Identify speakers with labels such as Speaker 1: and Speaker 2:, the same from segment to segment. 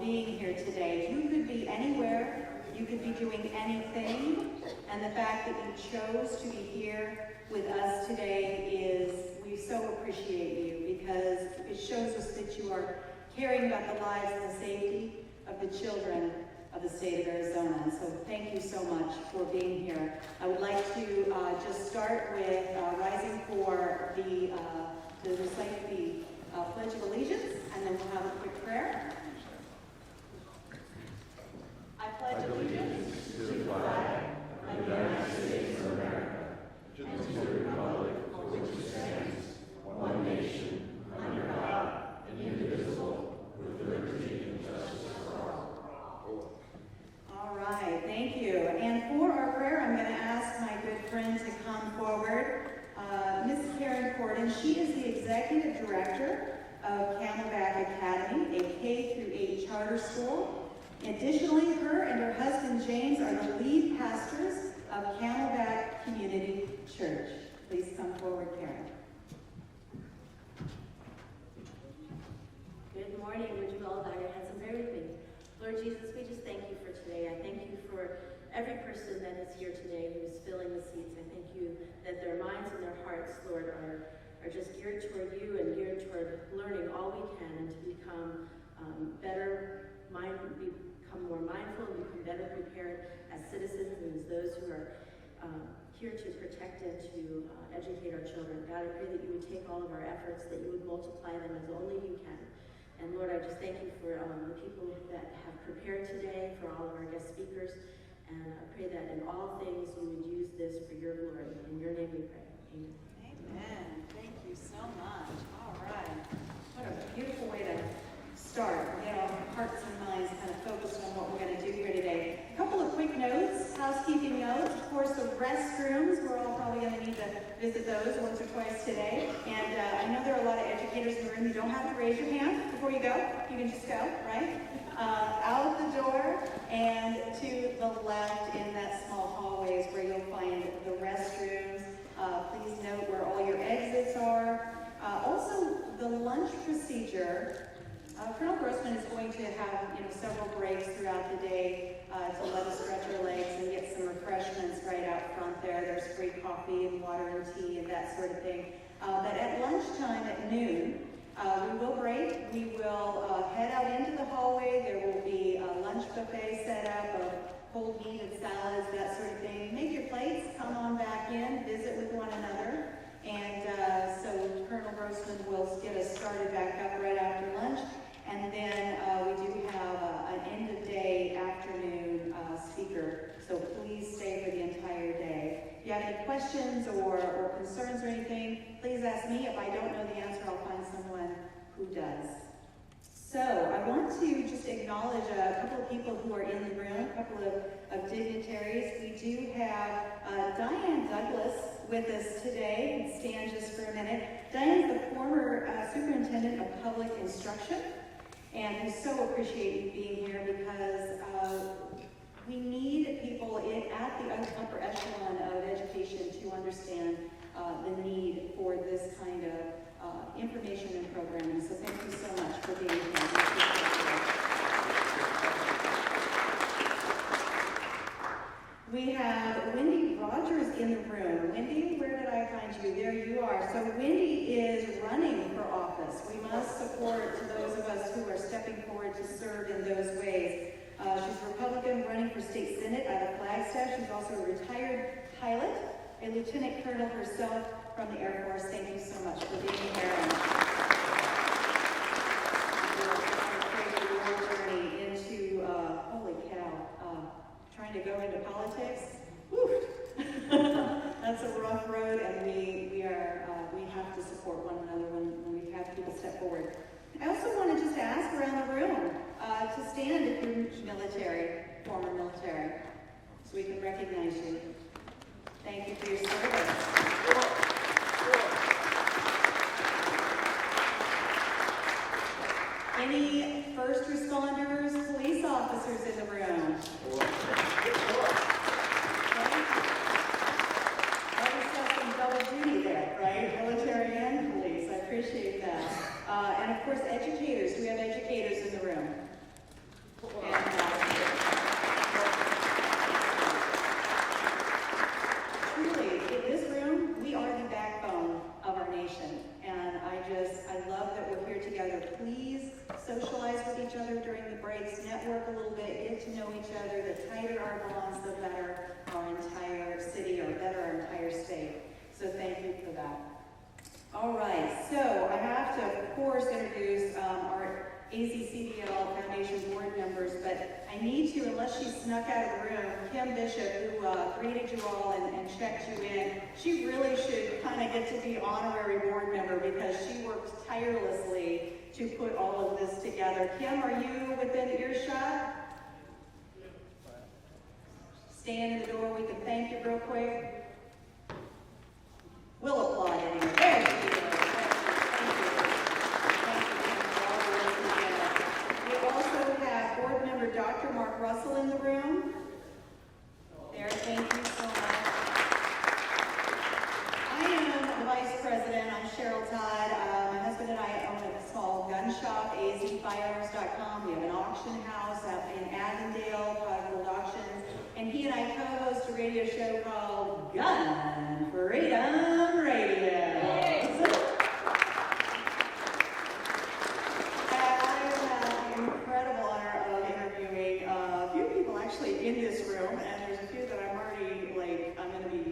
Speaker 1: being here today. You could be anywhere, you could be doing anything, and the fact that you chose to be here with us today is, we so appreciate you, because it shows us that you are caring about the lives and the safety of the children of the state of Arizona. And so thank you so much for being here. I would like to just start with rising for to recite the Pledge of Allegiance, and then we'll have a quick prayer. I pledge allegiance to the flag of the United States of America, and to the republic for which it stands, one nation, under God, indivisible, with liberty and justice for all. All right, thank you. And for our prayer, I'm going to ask my good friend to come forward. Miss Karen Corden, she is the Executive Director of Camelback Academy, a K-8 charter school. Additionally, her and her husband James are the lead pastors of Camelback Community Church. Please come forward, Karen.
Speaker 2: Good morning. Would you all bow your heads and pray with me? Lord Jesus, we just thank you for today. I thank you for every person that is here today who is filling the seats. I thank you that their minds and their hearts, Lord, are just geared toward you and geared toward learning all we can and to become become more mindful and become better prepared as citizens and as those who are here to protect and to educate our children. God, I pray that you would take all of our efforts, that you would multiply them as only you can. And Lord, I just thank you for the people that have prepared today, for all of our guest speakers. And I pray that in all things you would use this for your glory. In your name we pray. Amen.
Speaker 1: Amen. Thank you so much. All right. What a beautiful way to start. Get our hearts and minds kind of focused on what we're going to do here today. A couple of quick notes, housekeeping notes. Of course, the restrooms, we're all probably going to need to visit those once or twice today. And I know there are a lot of educators in the room. You don't have to raise your hand before you go. You can just go, right? Out the door and to the left in that small hallway is where you'll find the restrooms. Please note where all your exits are. Also, the lunch procedure. Colonel Grossman is going to have several breaks throughout the day to let us stretch our legs and get some refreshments right out front there. There's free coffee and water and tea and that sort of thing. But at lunchtime at noon, we will break. We will head out into the hallway. There will be a lunch buffet set up of cold meat and salads, that sort of thing. Make your plates, come on back in, visit with one another. And so Colonel Grossman will get us started back up right after lunch. And then we do have an end-of-day afternoon speaker, so please stay for the entire day. If you have any questions or concerns or anything, please ask me. If I don't know the answer, I'll find someone who does. So I want to just acknowledge a couple of people who are in the room, a couple of dignitaries. We do have Diane Douglas with us today. Stand just for a minute. Diane is the former superintendent of public instruction. And we so appreciate you being here because we need people at the upper echelon of education to understand the need for this kind of information and programming. So thank you so much for being here. We have Wendy Rogers in the room. Wendy, where did I find you? There you are. So Wendy is running for office. We must support those of us who are stepping forward to serve in those ways. She's a Republican running for state senate out of Flagstaff. She's also a retired pilot, a lieutenant colonel herself from the Air Force. Thank you so much for being here. And your journey into, holy cow, trying to go into politics. Whew. That's a rough road, and we have to support one another when we have people step forward. I also want to just ask around the room to stand if you're military, former military, so we can recognize you. Thank you for your service. Any first responders, police officers in the room? Double duty there, right? Military and police. I appreciate that. And of course, educators. Do we have educators in the room? each other. The tighter our bonds, the better our entire city, or better our entire state. So thank you for that. All right, so I have to, of course, introduce our AZCDL Foundation board members, but I need to, unless she snuck out of the room, Kim Bishop, who greeted you all and checked you in, she really should kind of get to be honorary board member because she worked tirelessly to put all of this together. Kim, are you within earshot? Stand in the door, we can thank you real quick. We'll applaud anyway. There she is. Thank you. Thank you for all the work together. We also have board member Dr. Mark Russell in the room. There, thank you so much. I am the vice president. I'm Cheryl Todd. My husband and I own a small gun shop, azfirearms.com. We have an auction house up in Avondale, Gold Auctions. And he and I co-host a radio show called Gun Freedom Radio. I have the incredible honor of interviewing a few people actually in this room, and there's a few that I'm already I'm going to be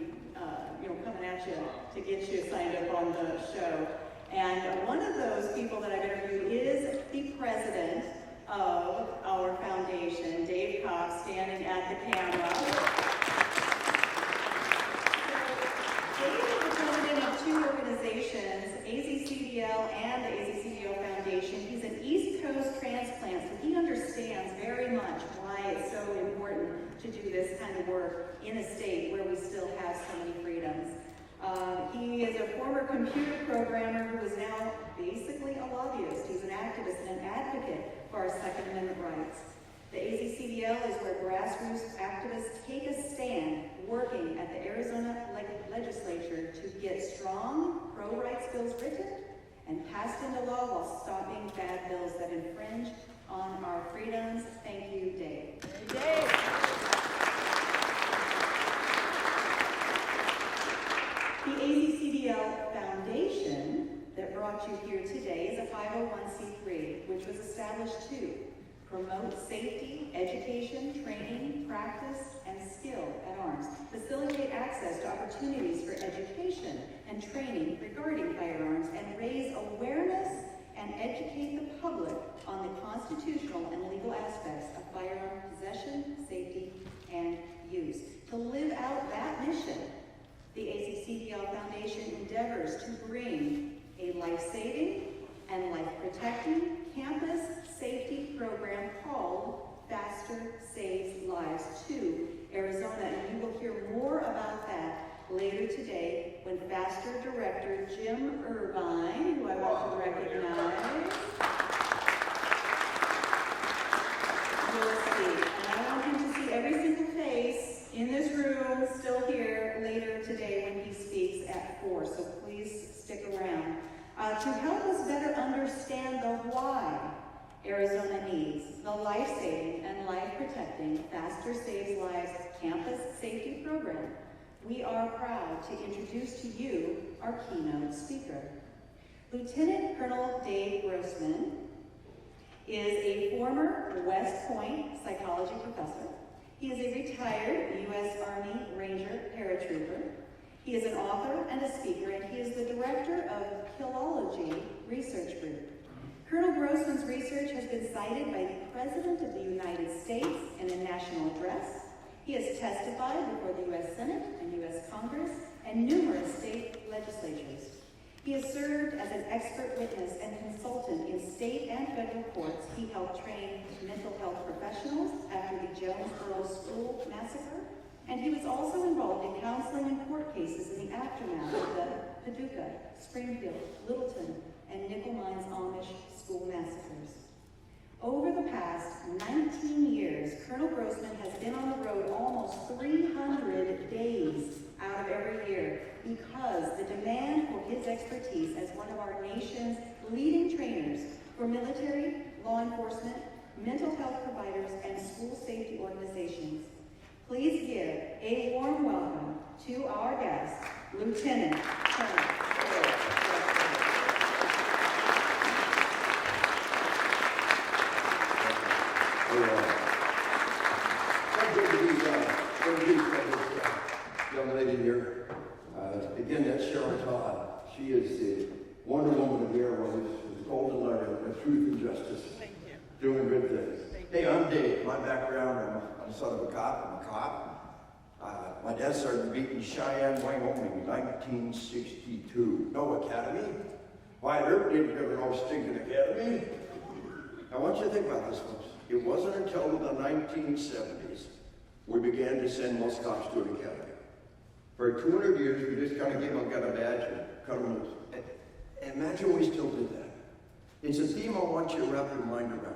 Speaker 1: coming at you to get you signed up on the show. And one of those people that I've interviewed is the president of our foundation, Dave Cox, standing at the camera. Dave is the president of two organizations, AZCDL and the AZCDL Foundation. He's an East Coast transplant, so he understands very much why it's so important to do this kind of work in a state where we still have so many freedoms. He is a former computer programmer who is now basically a lobbyist. He's an activist and an advocate for our Second Amendment rights. The AZCDL is where grassroots activists take a stand working at the Arizona legislature to get strong pro-rights bills written and passed into law while stopping bad bills that infringe on our freedoms. Thank you, Dave. Dave. The AZCDL Foundation that brought you here today is a 501c3, which was established to promote safety, education, training, practice, and skill at arms, facilitate access to opportunities for education and training regarding firearms, and raise awareness and educate the public on the constitutional and legal aspects of firearm possession, safety, and use. To live out that mission, the AZCDL Foundation endeavors to bring a life-saving and life-protecting campus safety program called Faster Saves Lives to Arizona. And you will hear more about that later today when Faster Director Jim Irvine, who I want to recognize, will speak. And I want him to see every single face in this room still here later today when he speaks at 4, so please stick around. To help us better understand the why Arizona needs the life-saving and life-protecting Faster Saves Lives campus safety program, we are proud to introduce to you our keynote speaker. Lieutenant Colonel Dave Grossman is a former West Point psychology professor. He is a retired U.S. Army Ranger paratrooper. He is an author and a speaker, and he is the director of Philology Research Group. Colonel Grossman's research has been cited by the President of the United States in a national address. He has testified before the U.S. Senate and U.S. Congress and numerous state legislatures. He has served as an expert witness and consultant in state and federal courts. He helped train mental health professionals after the Jonesboro School Massacre, and he was also involved in counseling and court cases in the aftermath of the Paducah, Springfield, Littleton, and Nickel Mines Amish school massacres. Over the past 19 years, Colonel Grossman has been on the road almost 300 days out of every year because the demand for his expertise as one of our nation's leading trainers for military, law enforcement, mental health providers, and school safety organizations. Please give a warm welcome to our guest, Lieutenant Colonel Dave Grossman.
Speaker 3: She is the Wonder Woman of the airways, the golden light of truth and justice.
Speaker 4: Thank you.
Speaker 3: Doing good things. Hey, I'm Dave. My background, I'm the son of a cop. I'm a cop. My dad started beating Cheyenne, Wyoming in 1962. No academy. Wyatt Earp didn't ever know stinking academy. I want you to think about this, folks. It wasn't until the 1970s we began to send most cops to an academy. For 200 years, we just kind of gave them a badge and cut them loose. And imagine we still did that. It's a theme I want you to wrap your mind around.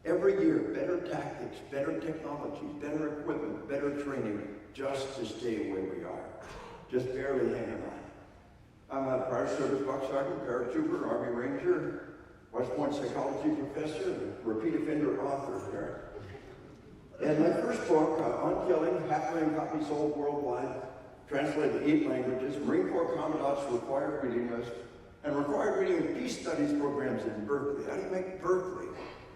Speaker 3: Every year, better tactics, better technologies, better equipment, better training, just to stay where we are. Just barely hanging on. I'm a prior service box sergeant, paratrooper, Army Ranger, West Point psychology professor, repeat offender author here. And my first book, On Killing, 500,000 copies sold worldwide, translated to 8 languages, Marine Corps Commandant's required reading list, and required reading of peace studies programs in Berkeley. How do you make Berkeley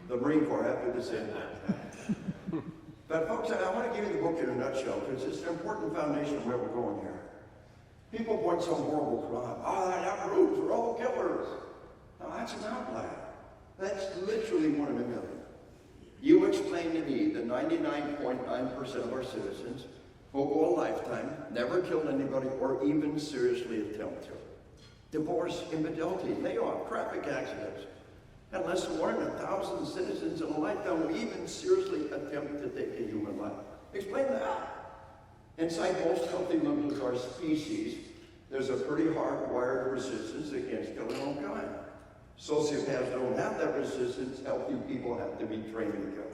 Speaker 3: the Marine Corps after the same time? But folks, I want to give you the book in a nutshell because it's an important foundation of where we're going here. People point some horrible crime. Oh, that proves we're all killers. Now that's an outlier. That's literally 1 in a million. You explain to me the 99.9% of our citizens who go a lifetime, never killed anybody or even seriously attempt to. Divorce, infidelity, layoff, traffic accidents. And less than 1 in 1,000 citizens in a lifetime will even seriously attempt to take a human life. Explain that. Inside most healthy members of our species, there's a pretty hardwired resistance against killing all kind. Sociopaths don't have that resistance. Healthy people have to be trained to kill.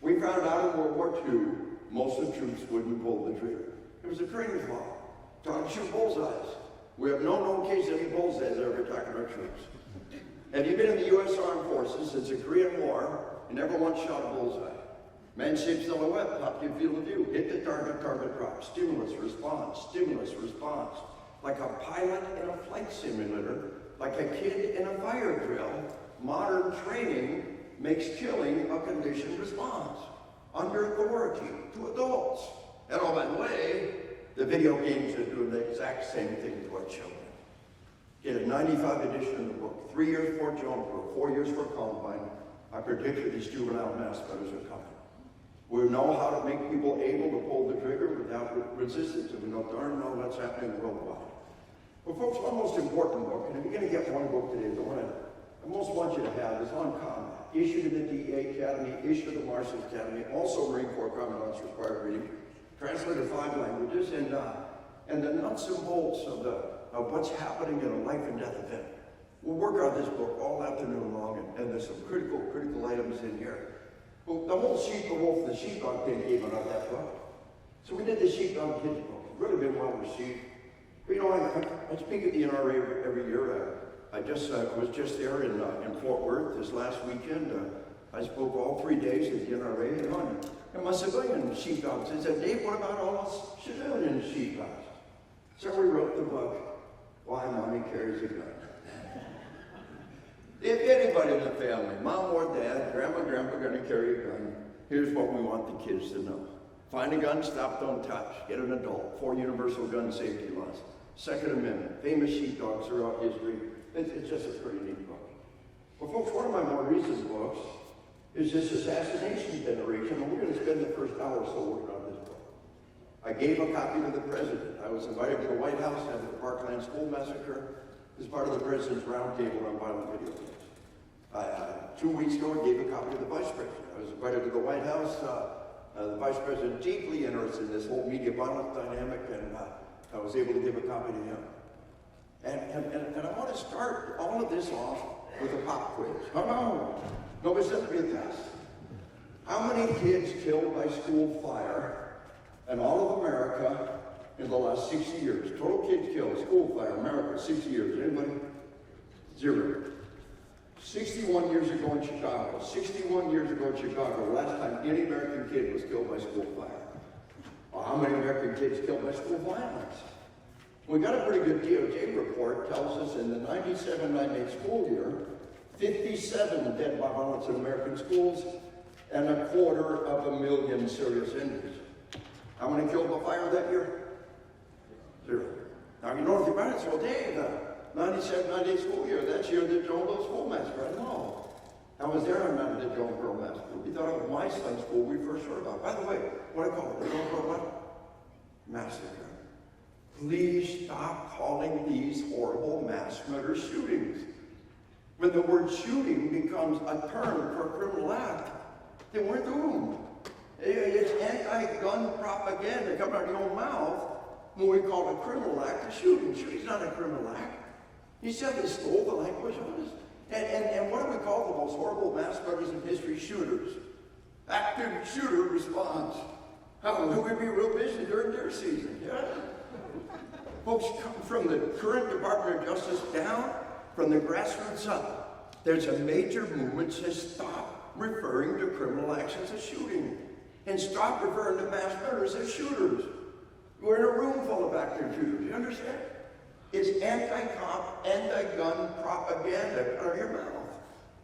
Speaker 3: We found out in World War II, most of the troops wouldn't pull the trigger. It was a training flaw. Trying to shoot bullseyes. We have no known case of any bullseyes ever attacking our troops. Have you been in the U.S. Armed Forces since the Korean War and never once shot a bullseye? Man-shaped silhouette, top your field of view. Hit the target, target drop. Stimulus, response. Stimulus, response. Like a pilot in a flight simulator, like a kid in a fire drill, modern training makes killing a conditioned response. Under authority to adults. And oh, by the way, the video games are doing the exact same thing to our children. Get a 95 edition of the book. 3 years for Jonesboro, 4 years for Columbine. I predict that these juvenile mass murders are coming. We know how to make people able to pull the trigger without resistance, and we know darn well what's happening worldwide. Well, folks, one most important book, and if you're going to get one book today, the one I most want you to have is On Combat. Issued in the DEA Academy, issued in the Marshall Academy, also Marine Corps Commandant's required reading, translated 5 languages, and the nuts and bolts of what's happening in a life and death event. We'll work on this book all afternoon long, and there's some critical items in here. Well, the whole sheep, the wolf, and the sheepdog thing came out of that book. So we did the sheepdog kids book. Really been well received. But you know, I speak at the NRA every year. I was just there in Fort Worth this last weekend. I spoke all 3 days at the NRA, and my civilian sheepdogs. They said, Dave, what about all us civilian sheepdogs? So we wrote the book, Why Mommy Carries a Gun. If anybody in the family, mom or dad, grandma, grandpa, are going to carry a gun, here's what we want the kids to know. Find a gun, stop, don't touch. Get an adult. 4 universal gun safety laws. Second Amendment. Famous sheepdogs throughout history. It's just a pretty neat book. Well, folks, one of my more recent books is this assassination generation, and we're going to spend the first hour or so working on this book. I gave a copy to the president. I was invited to the White House after the Parkland School Massacre as part of the president's roundtable on violent video games. 2 weeks ago, I gave a copy to the vice president. I was invited to the White House. The vice president deeply interested in this whole media violence dynamic, and I was able to give a copy to him. And I want to start all of this off with a pop quiz. Oh, no, nobody's going to be a test. How many kids killed by school fire in all of America in the last 60 years? Total kids killed, school fire, America, 60 years. Anybody? 0. 61 years ago in Chicago. 61 years ago in Chicago, last time any American kid was killed by school fire. Well, how many American kids killed by school violence? We got a pretty good DOJ report, tells us in the 97-98 school year, 57 dead by violence in American schools, and 250,000 serious injuries. How many killed by fire that year? 0. Now, you know anything about it? So, Dave, 97, 98 school year. That's the year that Joan was schoolmaster. I know. I was there on that the Joan Pearl Massacre. We thought it was my son's school we first heard about. By the way, what do I call it? The Joan Pearl what? Massacre. Please stop calling these horrible mass murder shootings. When the word shooting becomes a term for a criminal act, then we're doomed. It's anti-gun propaganda coming out of your own mouth when we call it a criminal act a shooting. Shooting's not a criminal act. You said they stole the language of us. And what do we call the most horrible mass murders in history? Shooters. Active shooter response. How would we be real busy during their season? Yeah? Folks, from the current Department of Justice down, from the grassroots up, there's a major movement that says stop referring to criminal actions as shooting and stop referring to mass murders as shooters. We're in a room full of active shooters, you understand? It's anti-cop, anti-gun propaganda out of your mouth.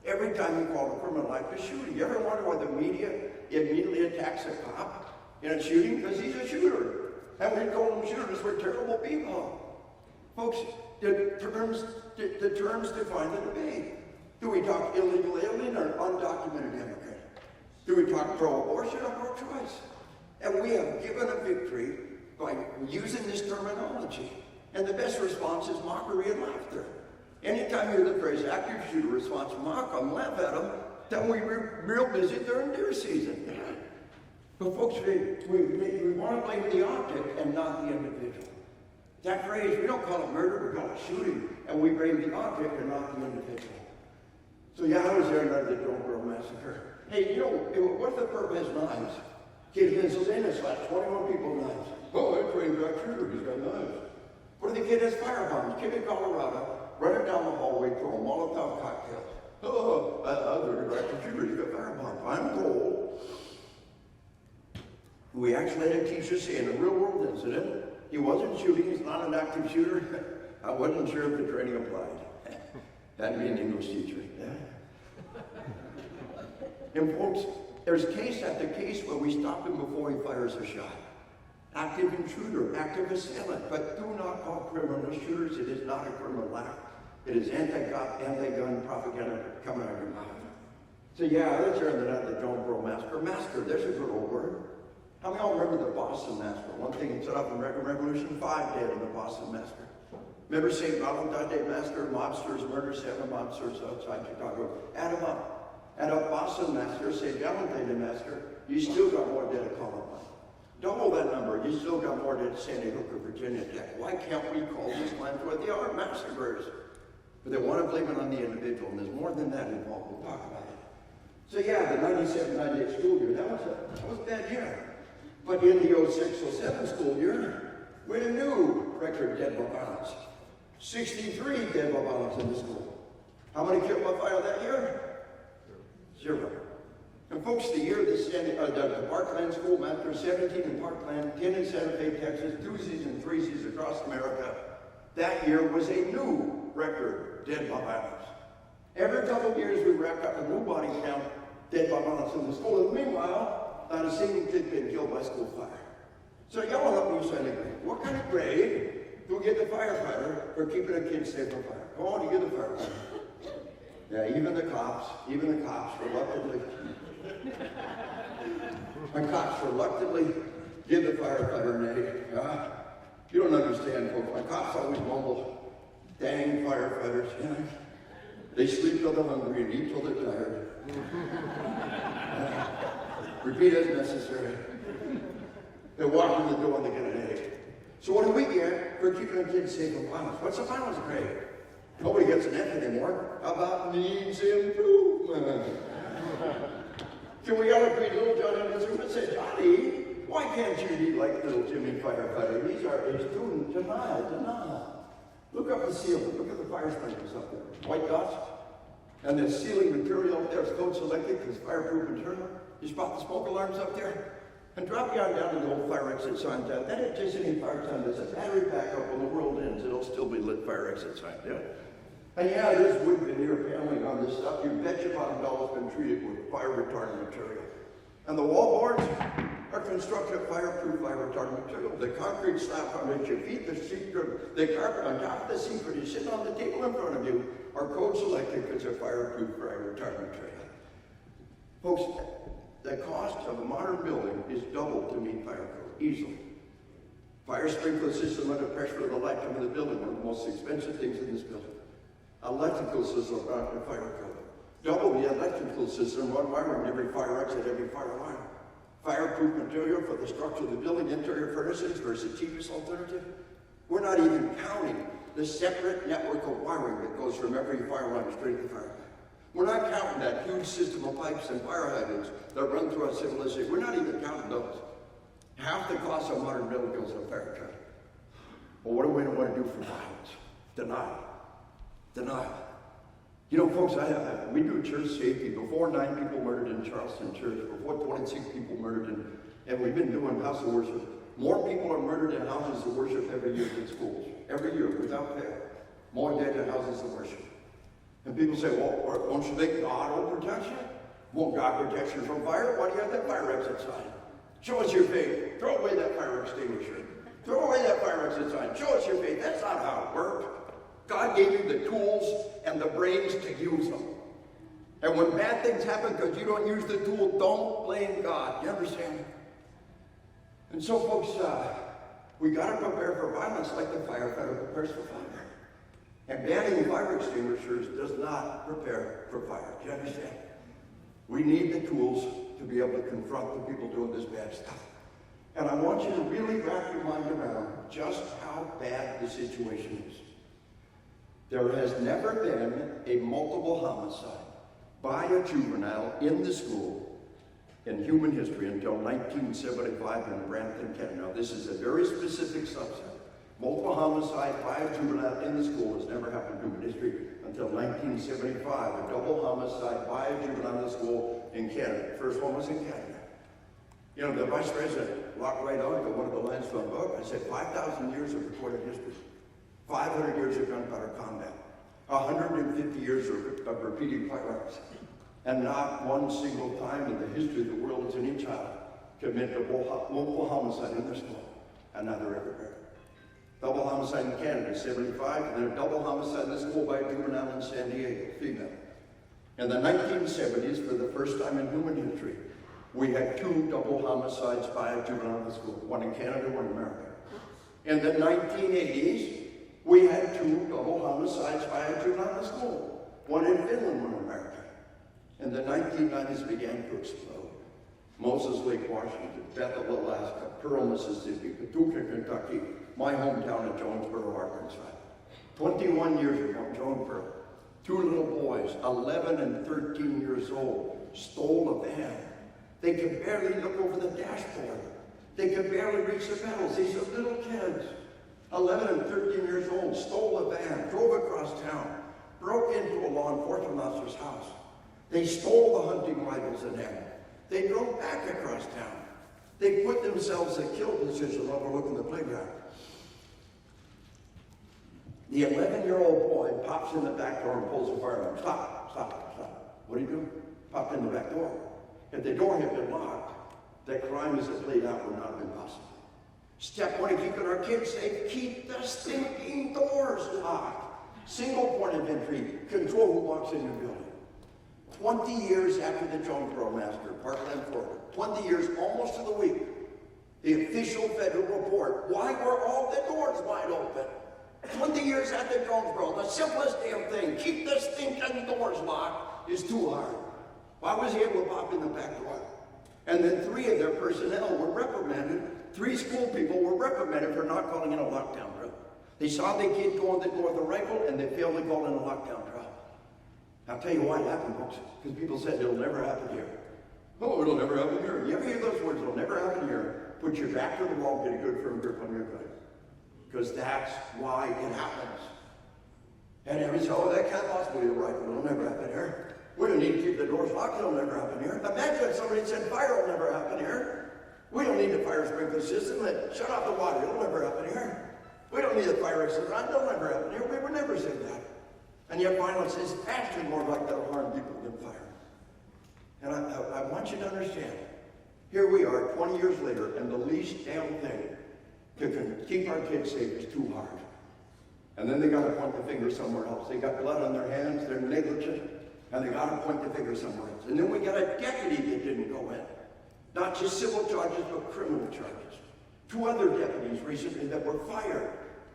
Speaker 3: Every time you call a criminal act a shooting. You ever wonder why the media immediately attacks a cop in a shooting? Because he's a shooter. And we call them shooters, we're terrible people. Folks, the terms define the debate. Do we talk illegal alien or undocumented immigrant? Do we talk pro-abortion or pro-choice? And we have given a victory by using this terminology. And the best response is mockery and laughter. Anytime you hear the phrase active shooter response, mock them, laugh at them, then we're real busy during deer season. But folks, we want to blame the object and not the individual. That phrase, we don't call it murder, we call it shooting, and we blame the object and not the individual. So yeah, I was there under the Joan Pearl Massacre. Hey, you know, what if the perp has knives? Kid in Pennsylvania slapped 21 people with knives. Oh, I trained that shooter, he's got knives. What if the kid has firebombs? Kid in Colorado, running down the hallway, throwing Molotov cocktails. Oh, I learned about the shooter, he's got firebombs. I'm told. We actually had a teacher say in a real world incident, he wasn't shooting, he's not an active shooter. I wasn't sure if the training applied. That'd be an English teacher. Yeah. And folks, there's case after case where we stop him before he fires a shot. Active intruder, active assailant, but do not call criminal shooters. It is not a criminal act. It is anti-cop, anti-gun propaganda coming out of your mouth. So yeah, let's turn it out the Joan Pearl Massacre. Massacre, there's a good old word. How many of y'all remember the Boston Massacre? One thing that set up the American Revolution, 5 dead in the Boston Massacre. Remember St. Valentine's Day Massacre? Mobsters murdered 7 mobsters outside Chicago. Add them up. Add up Boston Massacre, St. Valentine's Day Massacre, you still got more dead at Columbine. Double that number, you still got more dead at Sandy Hook or Virginia Tech. Why can't we call these lands what they are? Massacres. But they want to blame it on the individual, and there's more than that involved. We'll talk about it. So yeah, the 97-98 school year, that was a bad year. But in the 06-07 school year, we had a new record dead by violence. 63 dead by violence in the school. How many killed by fire that year? 0. And folks, the year the Parkland School Massacre, 17 in Parkland, 10 in Santa Fe, Texas, 2s and 3s across America, that year was a new record dead by violence. Every couple of years we rack up a new body count dead by violence in the school. And meanwhile, not a single kid been killed by school fire. So y'all help me say anything. What kind of grade do we get the firefighter for keeping a kid safe from fire? Come on, you get the firefighter. Yeah, even the cops reluctantly. My cops reluctantly give the firefighter an A. You don't understand, folks. My cops always mumble, dang firefighters. You know? They sleep till they're hungry and eat till they're tired. Repeat as necessary. They walk in the door and they get an A. So what do we get for keeping the kids safe from violence? What's the violence grade? Nobody gets an F anymore. How about needs improvement? Can we all agree, little Johnny in this room and say, Johnny, why can't you be like little Jimmy firefighter? These are a student denial. Look up the ceiling. Look at the fire sprinklers up there. White dots. And the ceiling material up there is code selected because fireproof material. You spot the smoke alarms up there? And drop down to the old fire exit sign. That anticipating fire sign does a battery backup when the world ends. It'll still be lit fire exit sign. Yeah. And yeah, there's wood veneer paneling on this stuff. You bet your bottom dollar's been treated with fire retardant material. And the wall boards are construction of fireproof, fire retardant material. The concrete slab underneath your feet, the carpet on top of the seat when you're sitting on the table in front of you are code selected because they're fireproof, fire retardant material. Folks, the cost of a modern building is double to meet fire code, easily. Fire sprinkler system under pressure of the lifetime of the building, one of the most expensive things in this building. Electrical system under fire code. Double the electrical system, one wiring, every fire exit, every fire line. Fireproof material for the structure of the building, interior furnishings versus the cheapest alternative. We're not even counting the separate network of wiring that goes from every fire line straight to the fire line. We're not counting that huge system of pipes and fire hydrants that run through our civilization. We're not even counting those. Half the cost of modern building goes on fire truck. Well, what do we want to do for violence? Denial. Denial. You know, folks, we do church safety. Before 9 people murdered in Charleston Church, before 26 people murdered and we've been doing house of worship. More people are murdered in houses of worship every year than schools. Every year, without fail. More dead in houses of worship. And people say, well, don't you think God will protect you? Won't God protect you from fire? Why do you have that fire exit sign? Show us your faith. Throw away that fire extinguisher. Throw away that fire exit sign. Show us your faith. That's not how it works. God gave you the tools and the brains to use them. And when bad things happen because you don't use the tool, don't blame God. You understand? And so, folks, we got to prepare for violence like the firefighter prepares for fire. And banning fire extinguishers does not prepare for fire. Do you understand? We need the tools to be able to confront the people doing this bad stuff. And I want you to really wrap your mind around just how bad the situation is. There has never been a multiple homicide by a juvenile in the school in human history until 1975 in Brampton, Canada. Now, this is a very specific subset. Multiple homicide by a juvenile in the school has never happened in human history until 1975. A double homicide by a juvenile in the school in Canada. First one was in Canada. You know, the vice president locked right on to one of the lines from the book. I said 5,000 years of recorded history. 500 years of gunpowder combat. 150 years of repeated firearms. And not one single time in the history of the world has any child committed a multiple homicide in their school. And neither everywhere. Double homicide in Canada, 75, and then a double homicide in the school by a juvenile in San Diego, female. In the 1970s, for the first time in human history, we had 2 double homicides by a juvenile in the school, one in Canada, one in America. In the 1980s, we had 2 double homicides by a juvenile in the school, one in Finland, one in America. In the 1990s, began to explode. Moses Lake, Washington, Bethel, Alaska, Pearl, Mississippi, Paducah, Kentucky, my hometown of Jonesboro, Arkansas. 21 years ago, Jonesboro, 2 little boys, 11 and 13 years old, stole a van. They could barely look over the dashboard. They could barely reach the pedals. These are little kids, 11 and 13 years old, stole a van, drove across town, broke into a law enforcement officer's house. They stole the hunting rifles and ammo. They drove back across town. They put themselves in a kill position overlooking the playground. The 11-year-old boy pops in the back door and pulls the firearm. Stop, stop, stop. What are you doing? Popped in the back door. If the door had been locked, the crime as it played out would not have been possible. Step 1 in keeping our kids safe, keep the stinking doors locked. Single point of entry, control who walks in your building. 20 years after the Jonesboro massacre, Parkland, Florida, 20 years almost to the week, the official federal report, why were all the doors wide open? 20 years after Jonesboro, the simplest damn thing, keep the stinking doors locked, is too hard. Why was he able to pop in the back door? And then 3 of their personnel were reprimanded. 3 school people were reprimanded for not calling in a lockdown drill. They saw the kid go in the door with a rifle and they failed to call in a lockdown drill. I'll tell you why it happened, folks. Because people said it'll never happen here. Oh, it'll never happen here. You ever hear those words? It'll never happen here. Put your back to the wall, get a good firm grip on your gun. Because that's why it happens. And everybody says, oh, that can't possibly be right. It'll never happen here. We don't need to keep the doors locked. It'll never happen here. Imagine if somebody said fire will never happen here. We don't need a fire sprinkler system. Shut off the water. It'll never happen here. We don't need a fire exit. It'll never happen here. We would never say that. And yet violence is actually more likely to harm people than fire. And I want you to understand, Here we are, 20 years later, and the least damn thing to keep our kids safe is too hard. And then they got to point the finger somewhere else. They got blood on their hands, they're negligent, and they got to point the finger somewhere else. And then we got a deputy that didn't go in. Not just civil charges, but criminal charges. 2 other deputies recently that were fired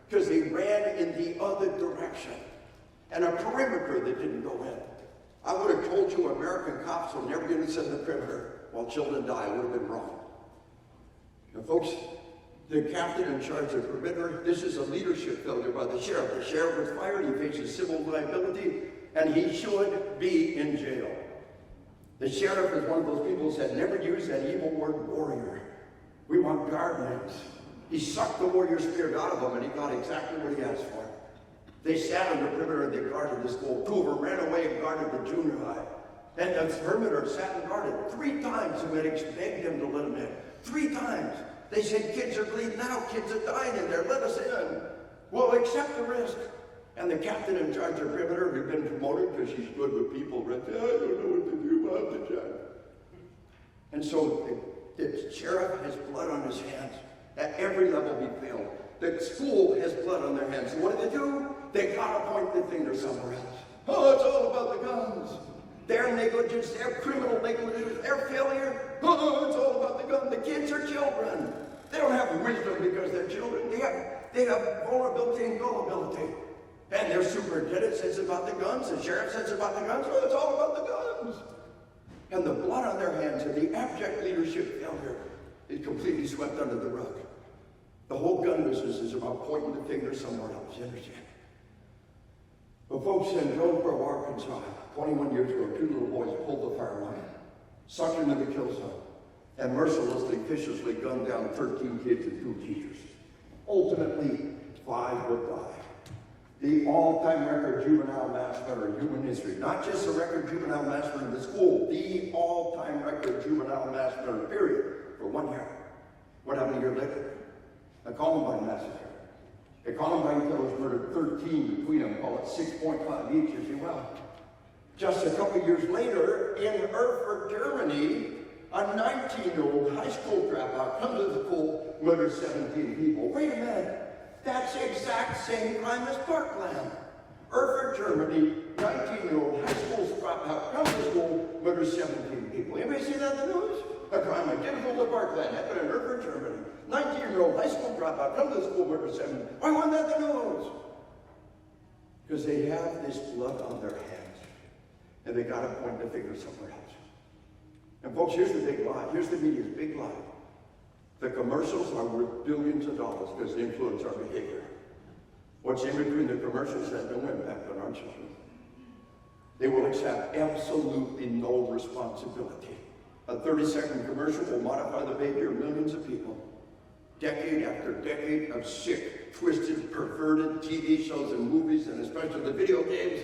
Speaker 3: because they ran in the other direction. And a perimeter that didn't go in. I would have told you American cops will never get inside the perimeter while children die. It would have been wrong. Now, folks, the captain in charge of perimeter, this is a leadership failure by the sheriff. The sheriff was fired, he faces civil liability, and he should be in jail. The sheriff is one of those people who said, never use that evil word warrior. We want guardians. He sucked the warrior spirit out of them, and he got exactly what he asked for. They sat on the perimeter and they guarded the school. 2 of them ran away and guarded the junior high. And the perimeter sat and guarded. 3 times the medics begged them to let them in. 3 times. They said, kids are bleeding out, kids are dying in there, let us in. We'll accept the risk. And the captain in charge of perimeter, who'd been promoted because she's good with people, read, I don't know what to do, I'll have to check. And so the sheriff has blood on his hands. At every level he failed. The school has blood on their hands. So what do? They gotta point the finger somewhere else. Oh, it's all about the guns. Their negligence, their criminal negligence, their failure. Oh, it's all about the gun. The kids are children. They don't have wisdom because they're children. They have vulnerability and gullibility. And their superintendent says about the guns, the sheriff says about the guns, well, it's all about the guns. And the blood on their hands and the abject leadership failure is completely swept under the rug. The whole gun business is about pointing the finger somewhere else, you understand? But folks, in Jonesboro, Arkansas, 21 years ago, 2 little boys pulled the fire line, sucked into the kill zone, and mercilessly, viciously gunned down 13 kids and 2 teachers. Ultimately, 5 would die. The all-time record juvenile massacre in human history. Not just a record juvenile massacre in the school, the all-time record juvenile massacre, period, for 1 year. What happened a year later? The Columbine massacre. The Columbine killers murdered 13 between them, call it 6.5 each, if you will. Just a couple years later, in Erfurt, Germany, a 19-year-old high school dropout comes to the school, murders 17 people. Wait a minute. That's the exact same crime as Parkland. Erfurt, Germany, 19-year-old high school dropout comes to school, murders 17 people. Anybody see that in the news? A crime identical to Parkland happened in Erfurt, Germany. 19-year-old high school dropout comes to school, murders 17. Why wasn't that in the news? Because they have this blood on their hands, and they got to point the finger somewhere else. And folks, here's the big lie. Here's the media's big lie. The commercials are worth billions of dollars because they influence our behavior. What's in between the commercials has no impact on our children. They will accept absolutely no responsibility. A 30-second commercial will modify the behavior of millions of people. Decade after decade of sick, twisted, perverted TV shows and movies, and especially the video games,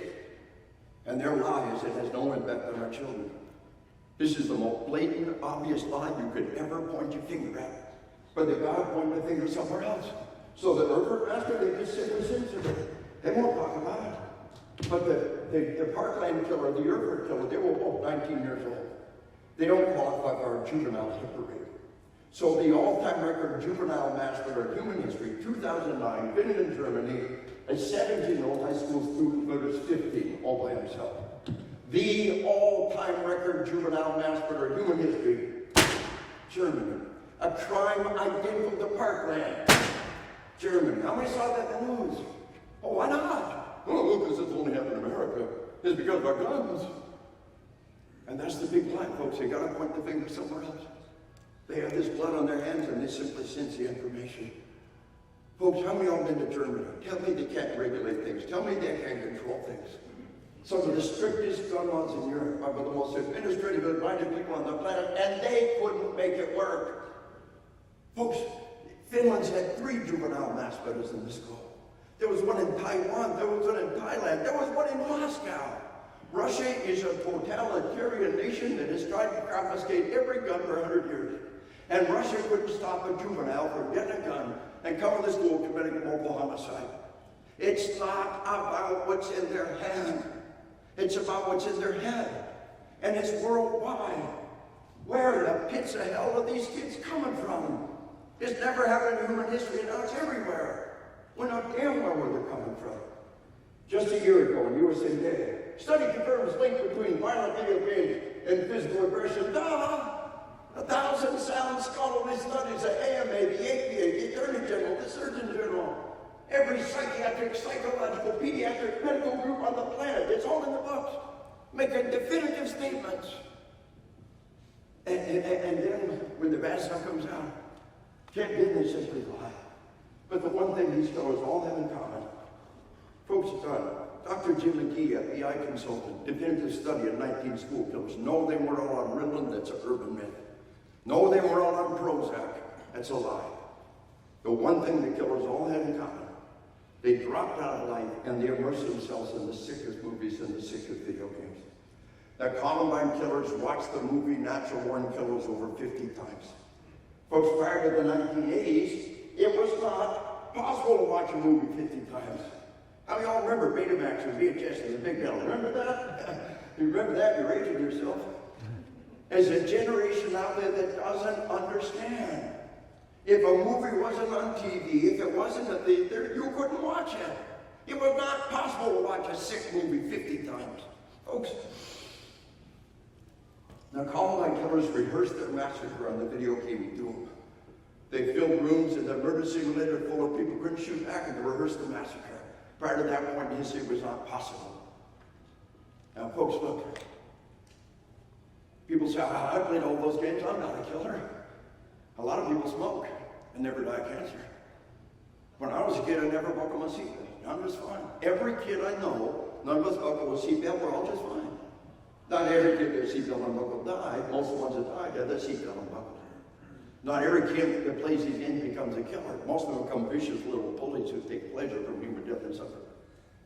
Speaker 3: and their lie is it has no impact on our children. This is the most blatant, obvious lie you could ever point your finger at. But they've got to point the finger somewhere else. So the Erfurt massacre, they just simply censor it. They won't talk about it. But the Parkland killer, the Erfurt killer, they were both 19 years old. They don't qualify for our juvenile hit rate. So the all-time record juvenile massacre in human history, 2009, Finland, Germany, a 17-year-old high school student murders 15 all by himself. The all-time record juvenile massacre in human history, Germany. A crime identical to Parkland, Germany. How many saw that in the news? Oh, why not? Oh, because it's only happened in America. It's because of our guns. And that's the big lie, folks. They got to point the finger somewhere else. They have this blood on their hands and they simply sense the information. Folks, how many of them been to Germany? Tell me they can't regulate things. Tell me they can't control things. Some of the strictest gun laws in Europe are the most administrative-minded people on the planet, and they couldn't make it work. Folks, Finland's had 3 juvenile massacres in the school. There was one in Taiwan, there was one in Thailand, there was one in Moscow. Russia is a totalitarian nation that has tried to confiscate every gun for 100 years. And Russia couldn't stop a juvenile from getting a gun and coming to school committing a mobile homicide. It's not about what's in their hand. It's about what's in their head. And it's worldwide. Where the pits of hell are these kids coming from? It's never happened in human history, and now it's everywhere. We know damn well where they're coming from. Just a year ago, in USA Today, study confirms link between violent video games and physical aggression. Duh! 1,000 sound scholarly studies, the AMA, the APA, the Attorney General, the Surgeon General, every psychiatric, psychological, pediatric, medical group on the planet, it's all in the books, making definitive statements. And then, when the bad stuff comes out, can't be they simply lie. But the one thing these fellows all have in common, folks, Dr. Jim McGee, FBI consultant, definitive study of 19 school killers. No, they weren't all on Ritalin, that's an urban myth. No, they were all on Prozac, that's a lie. The one thing the killers all had in common, they dropped out of life and they immersed themselves in the sickest movies and the sickest video games. The Columbine killers watched the movie Natural Born Killers over 50 times. Folks, prior to the 1980s, it was not possible to watch a movie 50 times. How many of y'all remember Betamax and VHS and the big metal? Remember that? You remember that? You're aging yourself. There's a generation out there that doesn't understand. If a movie wasn't on TV, if it wasn't a theater, you couldn't watch it. It was not possible to watch a sick movie 50 times. Folks, the Columbine killers rehearsed their massacre on the video game Doom. They filled rooms in the murder simulator full of people who couldn't shoot back and they rehearsed the massacre. Prior to that point in history, it was not possible. Now, folks, look. People say, I played all those games, I'm not a killer. A lot of people smoke and never die of cancer. When I was a kid, I never buckled my seatbelt. I'm just fine. Every kid I know, none of us buckled a seatbelt, we're all just fine. Not every kid with a seatbelt unbuckled died. Most of the ones that died had their seatbelt unbuckled. Not every kid that plays these games becomes a killer. Most of them become vicious little bullies who take pleasure from human death and suffering.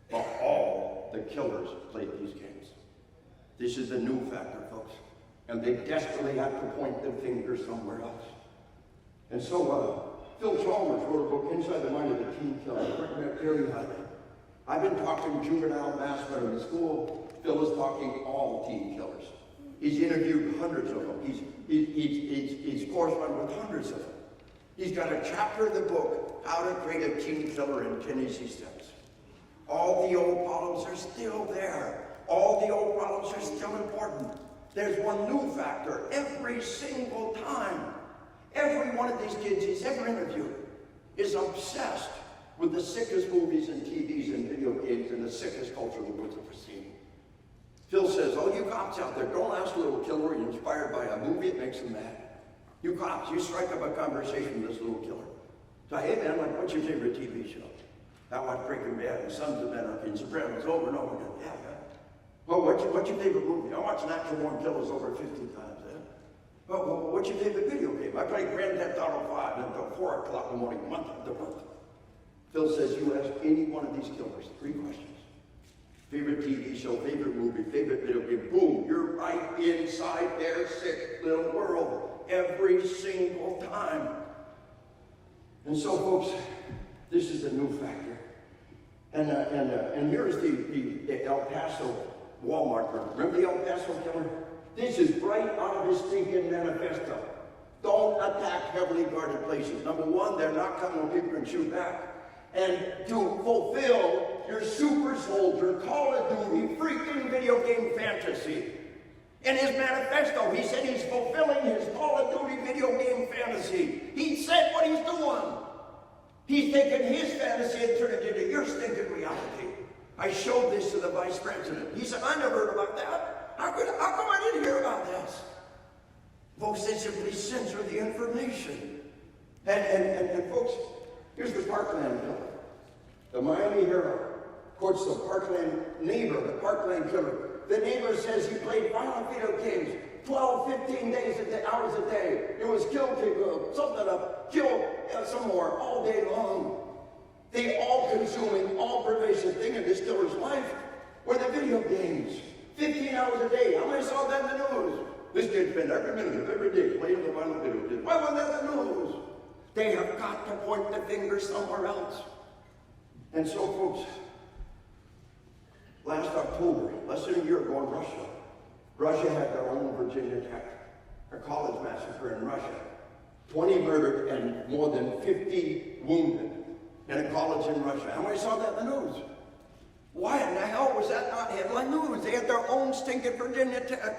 Speaker 3: But all the killers played these games. This is the new factor, folks. And they desperately have to point their finger somewhere else. And so, Phil Chalmers wrote a book, Inside the Mind of the Teen Killer. I recommend it very highly. I've been talking juvenile mass murder in school. Phil is talking all teen killers. He's interviewed hundreds of them. He's corresponded with hundreds of them. He's got a chapter of the book, How to Create a Teen Killer in 10 Easy Steps. All the old problems are still there. All the old problems are still important. There's one new factor every single time. Every one of these kids he's ever interviewed is obsessed with the sickest movies and TVs and video games and the sickest culture the world's ever seen. Phil says, oh, you cops out there, don't ask a little killer you're inspired by a movie, it makes them mad. You cops, you strike up a conversation with this little killer. So, hey man, like, what's your favorite TV show? I watch Breaking Bad and Sons of Anarchy and Sopranos over and over again. Yeah. Well, what's your favorite movie? I watch Natural Born Killers over 50 times. Well, what's your favorite video game? I play Grand Theft Auto 5 until 4 o'clock in the morning, month after month. Phil says, you ask any one of these killers 3 questions. Favorite TV show, favorite movie, favorite video game. Boom, you're right inside their sick little world every single time. And so, folks, this is the new factor. And here's the El Paso Walmart murder. Remember the El Paso killer? This is right out of his stinking manifesto. Don't attack heavily guarded places. Number one, they're not coming when people can shoot back. And to fulfill your super soldier Call of Duty freaking video game fantasy. In his manifesto, he said he's fulfilling his Call of Duty video game fantasy. He said what he's doing. He's taking his fantasy and turned it into your stinking reality. I showed this to the vice president. He said, I never heard about that. How come I didn't hear about this? Folks, they simply censor the information. And folks, here's the Parkland killer. The Miami Herald quotes the Parkland neighbor, the Parkland killer. The neighbor says he played violent video games 12, 15 hours a day. It was kill people, something up, kill some more all day long. The all-consuming, all-pervasive thing in this killer's life were the video games. 15 hours a day. How many saw that in the news? This kid spent every minute of every day playing the violent video games. Why wasn't that in the news? They have got to point the finger somewhere else. And so, folks, last October, less than a year ago in Russia had their own Virginia Tech. a college massacre in Russia. 20 murdered and more than 50 wounded in a college in Russia. How many saw that in the news? Why in the hell was that not headline news? They had their own stinking Virginia Tech.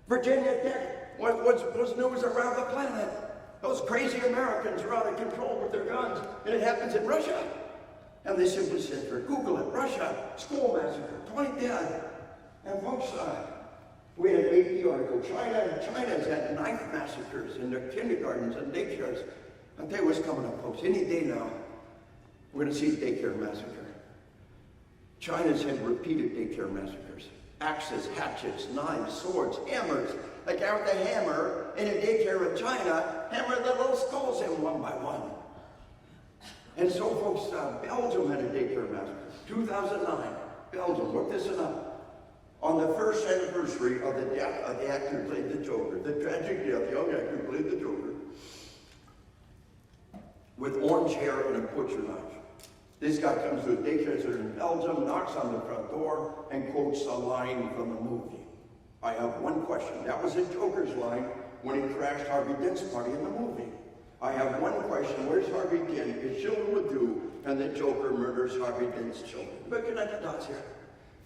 Speaker 3: Virginia Tech was news around the planet. Those crazy Americans are out of control with their guns, and it happens in Russia. And they simply said, Google it, Russia, school massacre, 20 dead. And folks, we had an AP article, China's had knife massacres in their kindergartens and daycares. I'll tell you what's coming up, folks. Any day now, we're going to see a daycare massacre. China's had repeated daycare massacres. Axes, hatchets, knives, swords, hammers. Like out the hammer in a daycare in China, hammer the little skulls in one by one. And so, folks, Belgium had a daycare massacre. 2009, Belgium, look this up. On the first anniversary of the death of the actor who played the Joker, the tragic death, the young actor who played the Joker, with orange hair and a butcher knife. This guy comes to a daycare center in Belgium, knocks on the front door, and quotes a line from the movie. I have one question. That was the Joker's line when he crashed Harvey Dent's party in the movie. I have one question. Where's Harvey Dent? His children would do, and the Joker murders Harvey Dent's children. But connect the dots here.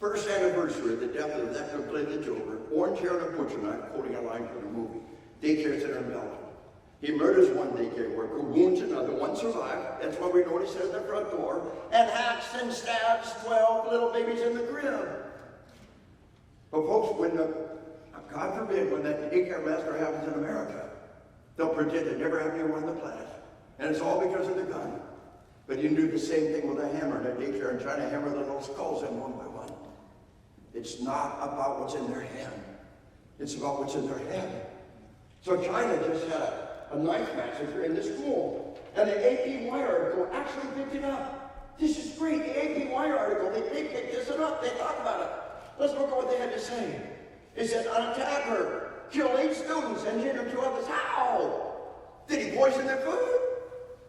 Speaker 3: First anniversary of the death of the actor who played the Joker, orange hair and a butcher knife, quoting a line from the movie. Daycare center in Belgium. He murders one daycare worker, wounds another, one survived. That's why we know what he said at the front door. And hacks and stabs 12 little babies in the crib. But folks, when God forbid, when that daycare massacre happens in America, they'll pretend it never happened anywhere on the planet. And it's all because of the gun. But you can do the same thing with a hammer in a daycare and try to hammer the little skulls in one by one. It's not about what's in their hand. It's about what's in their head. So China just had a knife massacre in the school. And the AP Wire article actually picked it up. This is great. The AP Wire article, they picked this up. They talked about it. Let's look at what they had to say. It said, an attacker killed 8 students and injured 2 others. How? Did he poison their food?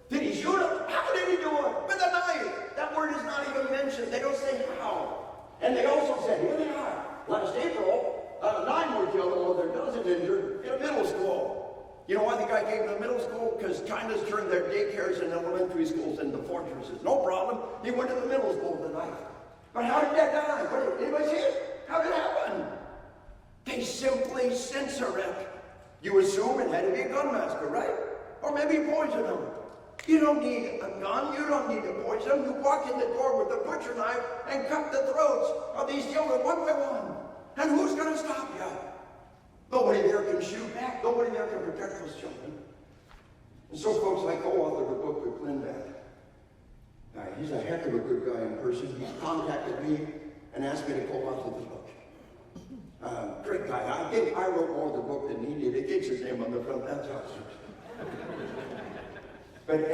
Speaker 3: Did he shoot them? How did he do it? With a knife. That word is not even mentioned. They don't say how. And they also said, here they are. Last April, 9 were killed and more than a dozen injured in a middle school. You know why the guy came to the middle school? Because China's turned their daycares and elementary schools into fortresses. No problem. He went to the middle school with a knife. But how did that die? Anybody see it? How did it happen? They simply censor it. You assume it had to be a gun massacre, right? Or maybe poison them. You don't need a gun. You don't need to poison them. You walk in the door with a butcher knife and cut the throats of these children one by one. And who's going to stop you? Nobody there can shoot back. Nobody there can protect those children. And so, folks, I co-authored a book with Glenn Beck. He's a heck of a good guy in person. He contacted me and asked me to co-author the book. Great guy. I think I wrote more of the book than he did. It gets his name on the front. That's awesome. But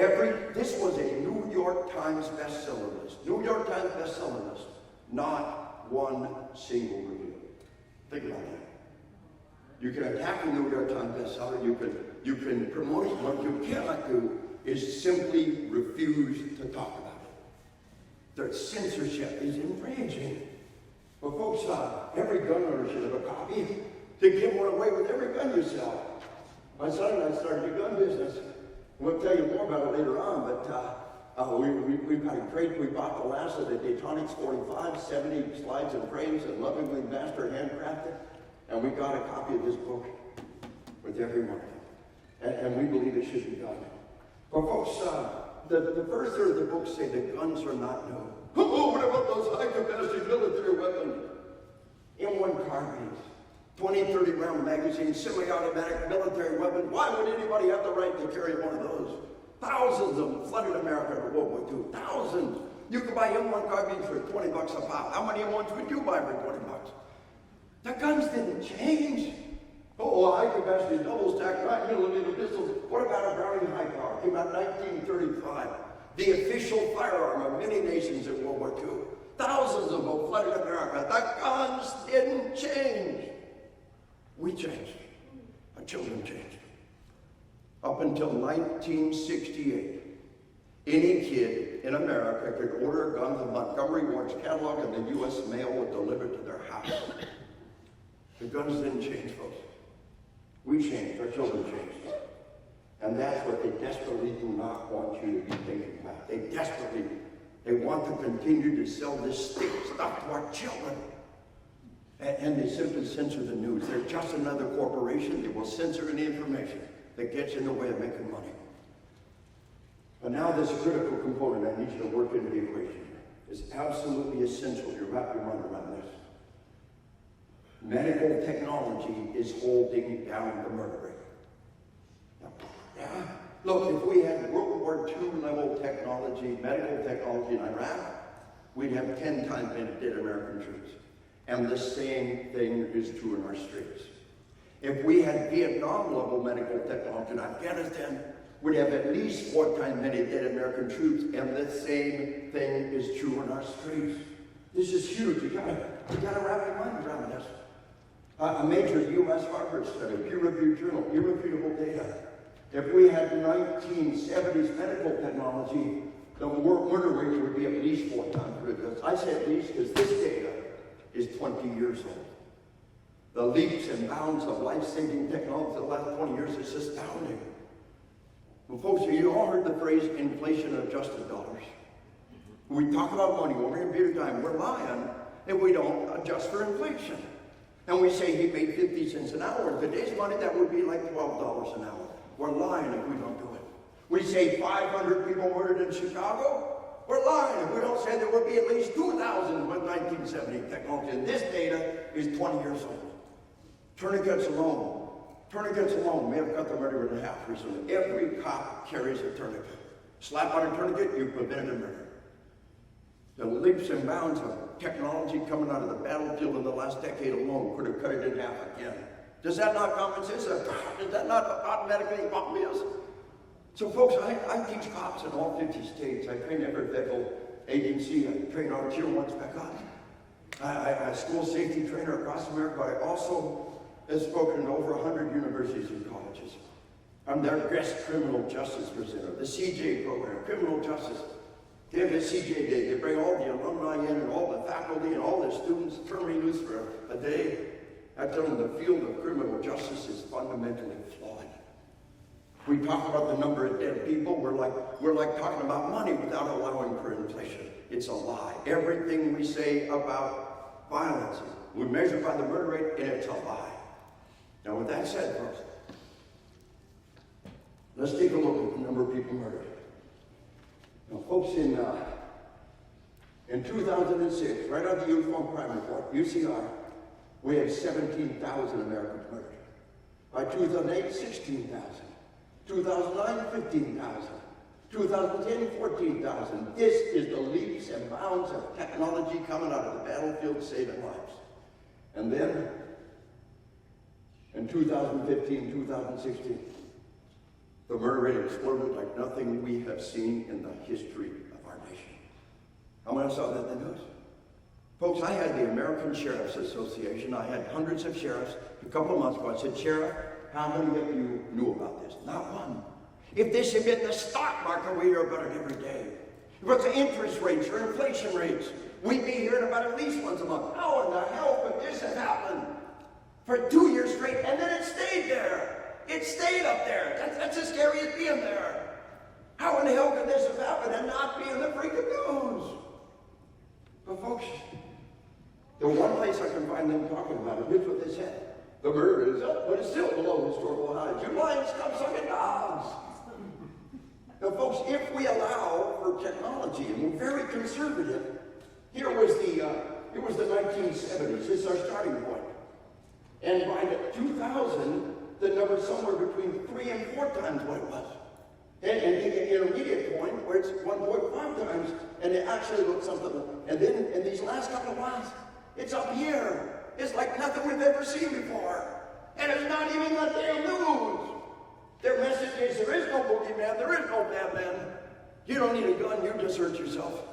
Speaker 3: this was a New York Times bestseller list. New York Times bestseller list. Not one single review. Think about that. You can attack a New York Times bestseller. You can promote it. What you cannot do is simply refuse to talk about it. Their censorship is enraging. But folks, every gun owner should have a copy to give one away with every gun you sell. My son and I started a gun business. We'll tell you more about it later on, but we've got a great, we bought the last of the Daytonics 45, 70 slides and frames and lovingly master handcrafted, and we got a copy of this book with every one of them. And we believe it should be done. But folks, the first third of the book say the guns are not new. Oh, what about those high-capacity military weapons? M1 carbines, 20, 30-round magazines, semi-automatic military weapons. Why would anybody have the right to carry one of those? Thousands of them flooded America in World War II. Thousands. You could buy M1 carbines for $20 a pop. How many M1s would you buy for $20? The guns didn't change. Oh, high-capacity double-stack 9mm pistols. What about a Browning high power? Came out in 1935. The official firearm of many nations in World War II. Thousands of them flooded America. The guns didn't change. We changed. Our children changed. Up until 1968, any kid in America could order a gun. The Montgomery Ward's catalog and the U.S. mail would deliver to their house. The guns didn't change, folks. We changed, our children changed. And that's what they desperately do not want you to be thinking about. They want to continue to sell this stick stuff to our children. And they simply censor the news. They're just another corporation. They will censor any information that gets in the way of making money. But now this critical component I need you to work into the equation. It's absolutely essential. You wrap your mind around this. Medical technology is holding down the murder rate. Yeah. Look, if we had World War II level technology, medical technology in Iraq, we'd have 10 times many dead American troops. And the same thing is true in our streets. If we had Vietnam level medical technology in Afghanistan, we'd have at least 4 times many dead American troops, and the same thing is true in our streets. This is huge. You gotta wrap your mind around this. A major U.S. Harvard study, peer-reviewed journal, irrefutable data. If we had 1970s medical technology, the murder rate would be at least 4 times greater. I say at least because this data is 20 years old. The leaps and bounds of life-saving technology the last 20 years is astounding. Well, folks, you all heard the phrase inflation-adjusted dollars. When we talk about money over a period of time, we're lying if we don't adjust for inflation. And we say he made 50 cents an hour. In today's money, that would be like $12 an hour. We're lying if we don't do it. We say 500 people murdered in Chicago. We're lying if we don't say there would be at least 2,000 with 1970 technology. And this data is 20 years old. Tourniquets alone may have cut the murder in half recently. Every cop carries a tourniquet. Slap on a tourniquet, you've prevented a murder. The leaps and bounds of technology coming out of the battlefield in the last decade alone could have cut it in half again. Does that not common sense? Is that not automatically obvious? So folks, I teach cops in all 50 states. I train every federal agency. I train our tier ones back up. I'm a school safety trainer across America. I also have spoken to over 100 universities and colleges. I'm their guest criminal justice presenter, the CJ program, criminal justice. They have a CJ Day. They bring all the alumni in and all the faculty and all the students, terming loose for a day. I tell them the field of criminal justice is fundamentally flawed. We talk about the number of dead people. We're like talking about money without allowing for inflation. It's a lie. Everything we say about violence, we measure by the murder rate, and it's a lie. Now, with that said, folks, let's take a look at the number of people murdered. Now, folks, in 2006, right on the Uniform Crime Report, UCR, we had 17,000 Americans murdered. By 2008, 16,000. 2009, 15,000. 2010, 14,000. This is the leaps and bounds of technology coming out of the battlefield saving lives. And then, in 2015, 2016, the murder rate exploded like nothing we have seen in the history of our nation. How many saw that in the news? Folks, I had the American Sheriff's Association. I had hundreds of sheriffs a couple of months ago. I said, Sheriff, how many of you knew about this? Not one. If this had been the stock market, we'd hear about it every day. If it was the interest rates or inflation rates, we'd be hearing about it at least once a month. How in the hell could this have happened for 2 years straight? And then it stayed there. It stayed up there. That's as scary as being there. How in the hell could this have happened and not be in the freaking news? But folks, the one place I can find them talking about it, here's what they said. The murder is up, but it's still below historical highs. You lions, come sucking dogs. Now, folks, if we allow for technology, and we're very conservative, here was the 1970s. This is our starting point. And by 2000, the number's somewhere between 3 and 4 times what it was. And the intermediate point where it's 1.5 times, and it actually looks something like, and then in these last couple of months, it's up here. It's like nothing we've ever seen before. And it's not even the damn news. Their message is there is no boogeyman, there is no bad man. You don't need a gun, you just hurt yourself.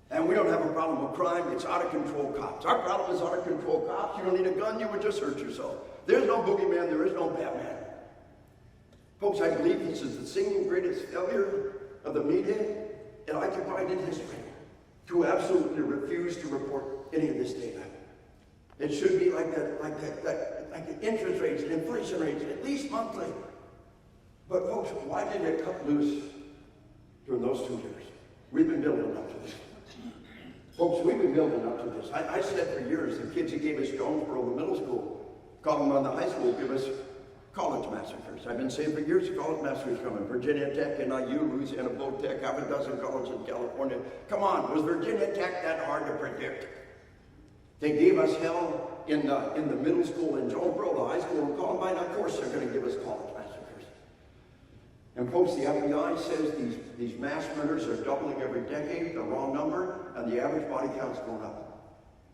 Speaker 3: And we don't have a problem with crime, it's out of control cops. Our problem is out of control cops. You don't need a gun, you would just hurt yourself. There's no boogeyman, there is no bad man. Folks, I believe this is the single greatest failure of the media that I can find in history, to absolutely refuse to report any of this data. It should be like the interest rates and inflation rates, at least monthly. But folks, why did it cut loose during those 2 years? We've been building up to this. Folks, we've been building up to this. I said for years, the kids who gave us Jonesboro, the middle school, called them on the high school, give us college massacres. I've been saying for years, college massacres coming. Virginia Tech, NIU, Louisiana, Tech, half a dozen colleges in California. Come on, was Virginia Tech that hard to predict? They gave us hell in the middle school in Jonesboro, the high school in Columbine. Of course, they're going to give us college massacres. And folks, the FBI says these mass murders are doubling every decade, the wrong number, and the average body count's going up.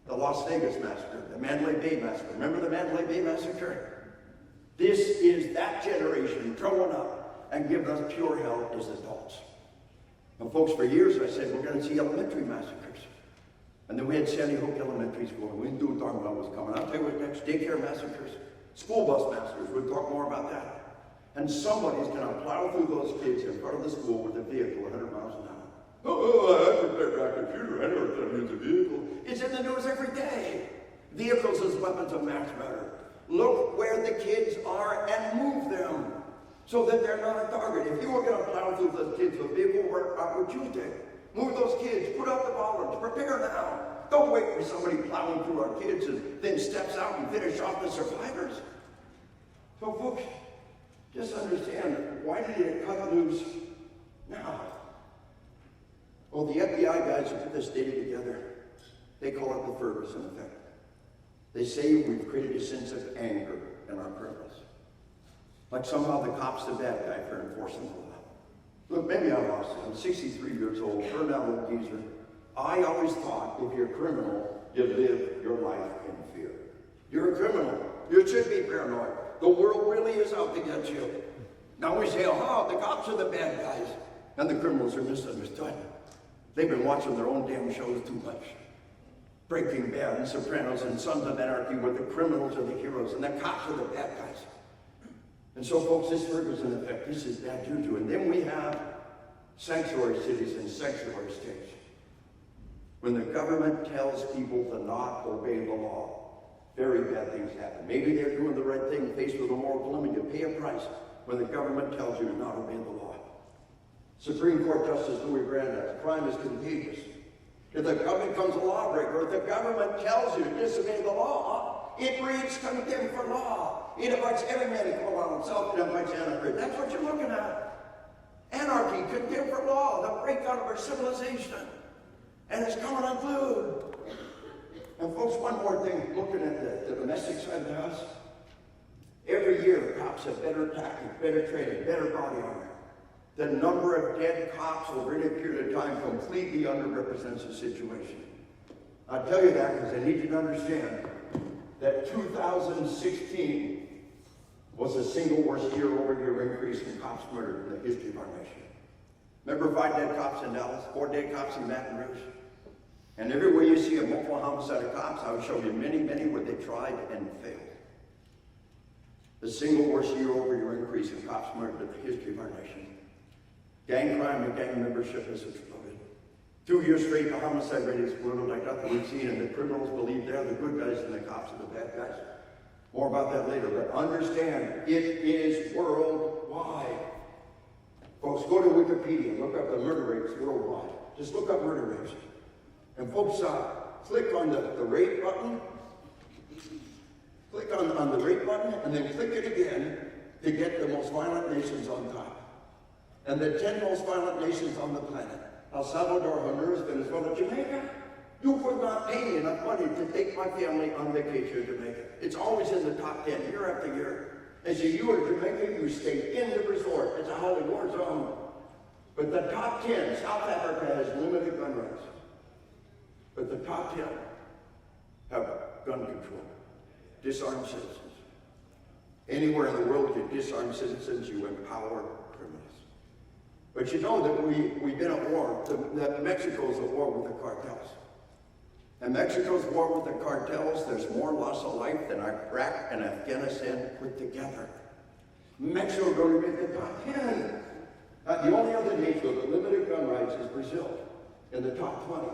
Speaker 3: The Las Vegas massacre, the Mandalay Bay massacre. Remember the Mandalay Bay massacre? This is that generation growing up and giving us pure hell as adults. And folks, for years I said we're going to see elementary massacres. And then we had Sandy Hook Elementary School, and we knew darn well was coming. I'll tell you what next, daycare massacres, school bus massacres, we'll talk more about that. And somebody's going to plow through those kids in front of the school with a vehicle 100 miles an hour. Oh, I prepared my computer, I never thought to use a vehicle. It's in the news every day. Vehicles as weapons of mass murder. Look where the kids are and move them so that they're not a target. If you were going to plow through those kids with a vehicle, what would you do? Move those kids, put out the bollards, prepare now. Don't wait for somebody plowing through our kids and then steps out and finish off the survivors. So folks, just understand, why did it cut loose now? Well, the FBI guys who put this data together, they call it the Ferguson effect. They say we've created a sense of anger in our criminals. Like somehow the cop's the bad guy for enforcing the law. Look, maybe I'm lost. I'm 63 years old, burned out old geezer. I always thought if you're a criminal, you live your life in fear. You're a criminal. You should be paranoid. The world really is out to get you. Now we say, oh, the cops are the bad guys. And the criminals are misunderstood. They've been watching their own damn shows too much. Breaking Bad and Sopranos and Sons of Anarchy, where the criminals are the heroes and the cops are the bad guys. And so, folks, this Ferguson effect, this is bad juju. And then we have sanctuary cities and sanctuary states. When the government tells people to not obey the law, very bad things happen. Maybe they're doing the right thing, faced with a moral dilemma. You pay a price when the government tells you to not obey the law. Supreme Court Justice Louis Brandeis, crime is contagious. If the government becomes a lawbreaker, if the government tells you to disobey the law, it breeds contempt for law. It invites every man to call on himself, it invites anarchy. That's what you're looking at. Anarchy, contempt for law, the breakout of our civilization. And it's coming unglued. And folks, one more thing, looking at the domestic side of the house. Every year, cops have better tactics, better training, better body armor. The number of dead cops over any period of time completely underrepresents the situation. I tell you that because I need you to understand that 2016 was the single worst year-over-year increase in cops murdered in the history of our nation. Remember 5 dead cops in Dallas, 4 dead cops in Baton Rouge? And everywhere you see a multiple homicide of cops, I will show you many, many where they tried and failed. The single worst year-over-year increase in cops murdered in the history of our nation. Gang crime and gang membership has exploded. 2 years straight, the homicide rate exploded like nothing we've seen, and the criminals believe they're the good guys and the cops are the bad guys. More about that later, but understand, it is worldwide. Folks, go to Wikipedia and look up the murder rates worldwide. Just look up murder rates. And folks, click on the rate button. Click on the rate button, and then click it again to get the most violent nations on top. And the 10 most violent nations on the planet. El Salvador, Honduras, Venezuela, Jamaica. You could not pay me enough money to take my family on vacation to Jamaica. It's always in the top 10, year after year. And so you are Jamaica, you stay in the resort. It's a holy war zone. But the top 10, South Africa has limited gun rights. But the top 10 have gun control. Disarm citizens. Anywhere in the world you disarm citizens, you empower criminals. But you know that we've been at war, that Mexico's at war with the cartels. And Mexico's war with the cartels, there's more loss of life than Iraq and Afghanistan put together. Mexico going to make the top 10. The only other nation with limited gun rights is Brazil, in the top 20.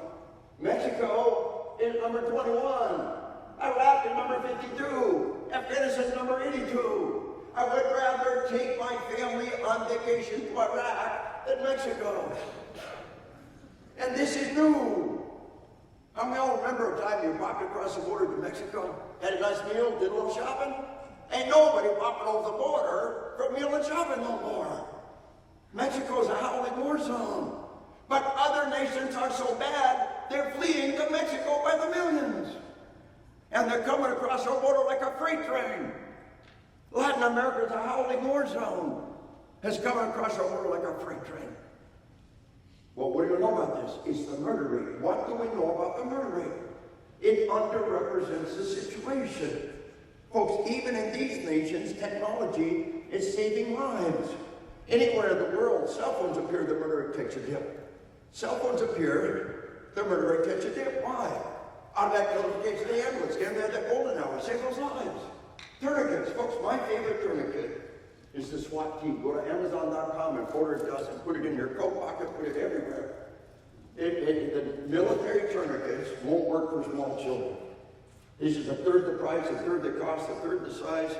Speaker 3: Mexico is number 21. Iraq is number 52. Afghanistan number 82. I would rather take my family on vacation to Iraq than Mexico. And this is new. How many of y'all remember a time you walked across the border to Mexico, had a nice meal, did a little shopping? Ain't nobody walking over the border for a meal and shopping no more. Mexico's a howling war zone. But other nations are so bad, they're fleeing to Mexico by the millions. And they're coming across our border like a freight train. Latin America is a howling war zone. Has come across our border like a freight train. Well, what do you know about this? It's the murder rate. What do we know about the murder rate? It underrepresents the situation. Folks, even in these nations, technology is saving lives. Anywhere in the world, cell phones appear, the murder rate takes a dip. Cell phones appear, the murder rate takes a dip. Why? Automatic notification to the ambulance. Get them there, that golden hour. Save those lives. Tourniquets. Folks, my favorite tourniquet is the SWAT team. Go to Amazon.com and order a dozen. Put it in your coat pocket, put it everywhere. The military tourniquets won't work for small children. This is a third the price, a third the cost, a third the size,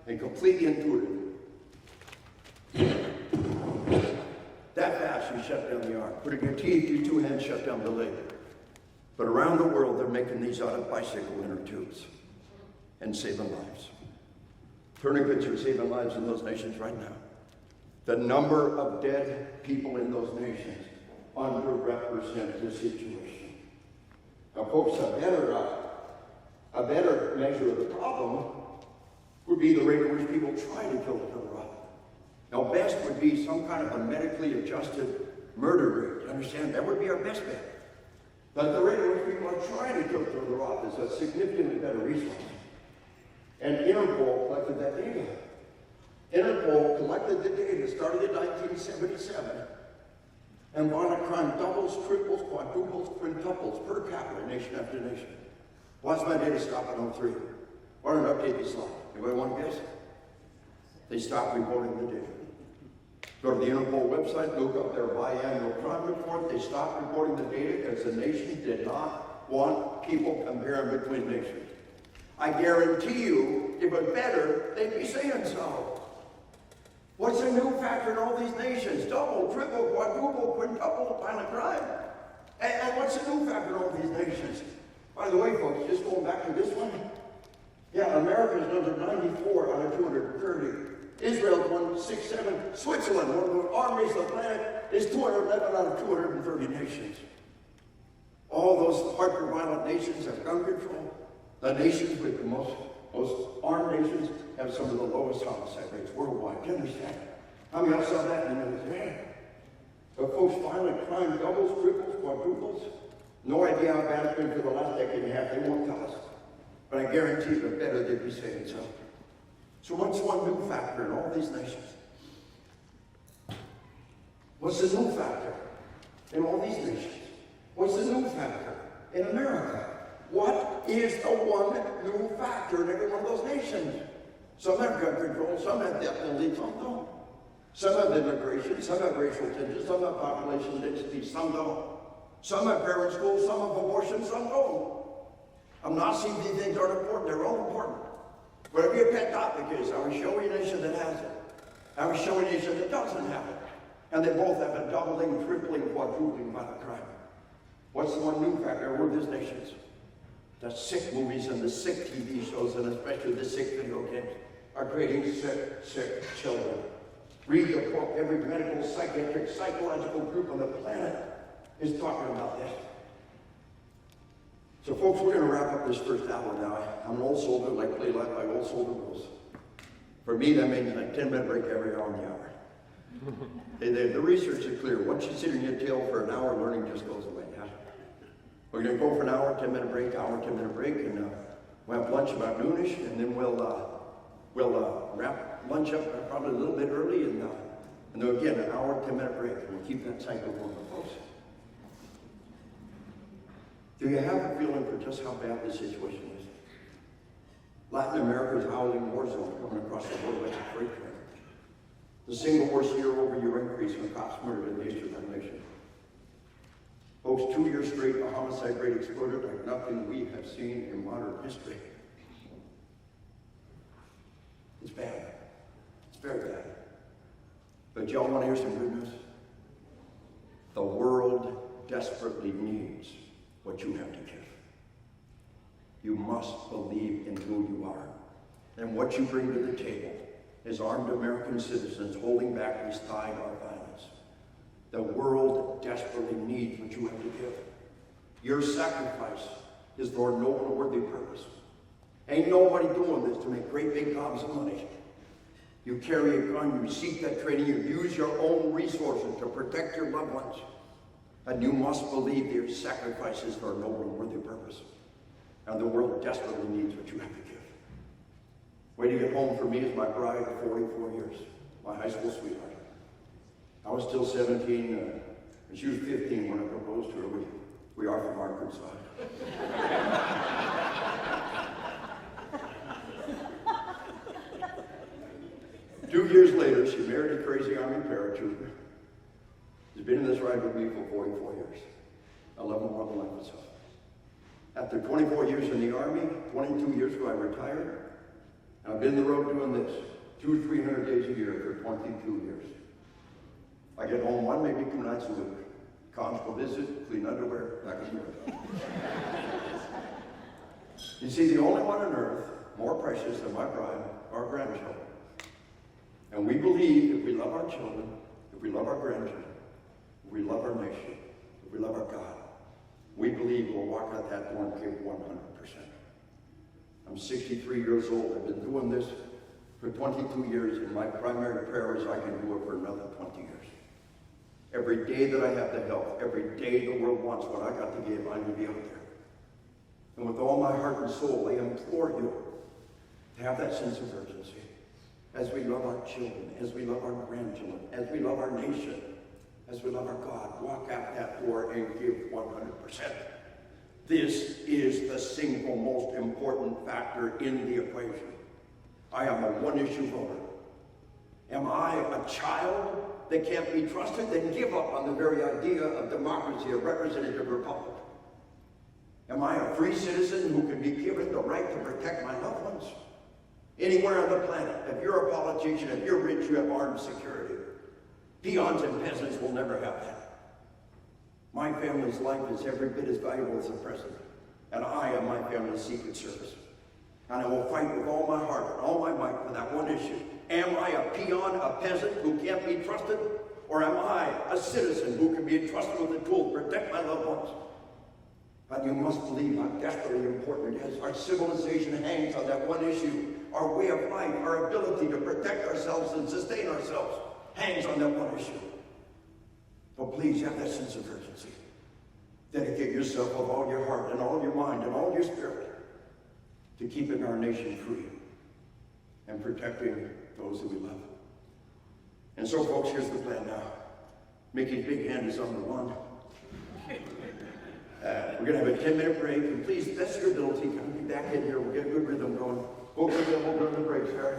Speaker 3: and completely intuitive. That fast, you shut down the arm. Put it in your teeth, you two hands shut down the leg. But around the world, they're making these out of bicycle inner tubes and saving lives. Tourniquets are saving lives in those nations right now. The number of dead people in those nations underrepresent the situation. Now, folks, a better measure of the problem would be the rate at which people try to kill each other off. Now, best would be some kind of a medically adjusted murder rate. You understand? That would be our best bet. But the rate at which people are trying to kill each other off is a significantly better resource. And Interpol collected that data. Interpol collected the data, started in 1977, and violent crime doubles, triples, quadruples, quintuples per capita, nation after nation. Watch my data stop at 03. Why don't I update this slide? Anybody want to guess? They stopped reporting the data. Go to the Interpol website, look up their biannual crime report. They stopped reporting the data because the nation did not want people comparing between nations. I guarantee you, if it was better, they'd be saying so. What's the new factor in all these nations? Double, triple, quadruple, quintuple violent crime. And what's the new factor in all these nations? By the way, folks, just going back to this one, yeah, America's number 94 out of 230. Israel's 167. Switzerland, one of the armies of the planet, is 211 out of 230 nations. All those hyper-violent nations have gun control. The nations with the most armed nations have some of the lowest homicide rates worldwide. Do you understand? How many of y'all saw that in the news? But folks, violent crime doubles, triples, quadruples. No idea how bad it's been for the last decade and a half. They won't tell us. But I guarantee you, the better they'd be saying so. So what's one new factor in all these nations? What's the new factor in all these nations? What's the new factor in America? What is the one new factor in every one of those nations? Some have gun control, some have death penalty, some don't. Some have immigration, some have racial tensions, some have population density, some don't. Some have parent schools, some have abortion, some don't. I'm not saying these things aren't important, they're all important. But if your pet topic is, I will show you a nation that has it. I will show you a nation that doesn't have it. And they both have a doubling, tripling, quadrupling violent crime. What's the one new factor? We're these nations. The sick movies and the sick TV shows, and especially the sick video games, are creating sick children. Read the book. Every medical, psychiatric, psychological group on the planet is talking about this. So folks, we're going to wrap up this first hour now. I'm an old soldier, like to play life by old soldier rules. For me, that means like 10-minute break every hour in the hour. The research is clear. Once you sit in your tail for an hour, learning just goes away. Yeah? We're going to go for an hour, 10-minute break, hour, 10-minute break, and we'll have lunch about noonish, and then we'll wrap lunch up probably a little bit early, and then again, an hour, 10-minute break, and we'll keep that cycle going, folks. Do you have a feeling for just how bad this situation is? Latin America is a howling war zone coming across the border like a freight train. The single worst year-over-year increase in cops murdered in the history of our nation. Folks, almost 2 years straight, a homicide rate exploded like nothing we have seen in modern history. It's bad. It's very bad. But y'all want to hear some good news? The world desperately needs what you have to give. You must believe in who you are. And what you bring to the table is armed American citizens holding back this tide of violence. The world desperately needs what you have to give. Your sacrifice is for no unworthy purpose. Ain't nobody doing this to make great big gobs of money. You carry a gun, you seek that training, you use your own resources to protect your loved ones. And you must believe your sacrifices for no unworthy purpose. And the world desperately needs what you have to give. Waiting at home for me is my bride of 44 years, my high school sweetheart. I was still 17, and she was 15 when I proposed to her. We are from Arkansas. 2 years later, she married a crazy Army paratrooper. She's been in this ride with me for 44 years. I love her more than life itself. After 24 years in the Army, 22 years ago I retired. And I've been on the road doing this 200-300 days a year for 22 years. I get home one, maybe 2 nights a week. Conjugal visit, clean underwear, back in Europe. You see, the only one on earth more precious than my bride are our grandchildren. And we believe if we love our children, if we love our grandchildren, if we love our nation, if we love our God, we believe we'll walk out that door and give 100%. I'm 63 years old. I've been doing this for 22 years, and my primary prayer is I can do it for another 20 years. Every day that I have the health, every day the world wants what I got to give, I'm going to be out there. And with all my heart and soul, I implore you to have that sense of urgency. As we love our children, as we love our grandchildren, as we love our nation, as we love our God, walk out that door and give 100%. This is the single most important factor in the equation. I am a one-issue voter. Am I a child that can't be trusted? Then give up on the very idea of democracy, a representative republic. Am I a free citizen who can be given the right to protect my loved ones? Anywhere on the planet, if you're a politician, if you're rich, you have armed security. Peons and peasants will never have that. My family's life is every bit as valuable as the president, and I am my family's Secret Service. And I will fight with all my heart and all my might for that one issue. Am I a peon, a peasant who can't be trusted? Or am I a citizen who can be entrusted with a tool to protect my loved ones? But you must believe how desperately important it is. Our civilization hangs on that one issue. Our way of life, our ability to protect ourselves and sustain ourselves hangs on that one issue. But please have that sense of urgency. Dedicate yourself with all your heart and all your mind and all your spirit to keeping our nation free and protecting those that we love. And so, folks, here's the plan now. Mickey's big hand is on the one. We're going to have a 10-minute break, and please, that's your ability. Come be back in here. We'll get a good rhythm going. We'll go to the break, Harry.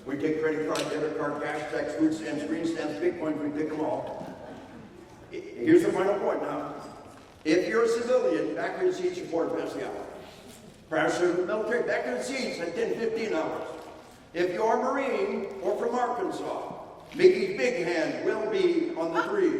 Speaker 3: We take credit card, debit card, cash, checks, food stamps, green stamps, Bitcoin. We take them all. Here's the final point now. If you're a civilian, back in the seats at quarter past the hour. Perhaps you're in the military, back in the seats at 10-15 hours. If you're a Marine or from Arkansas, Mickey's big hand will be on the 3.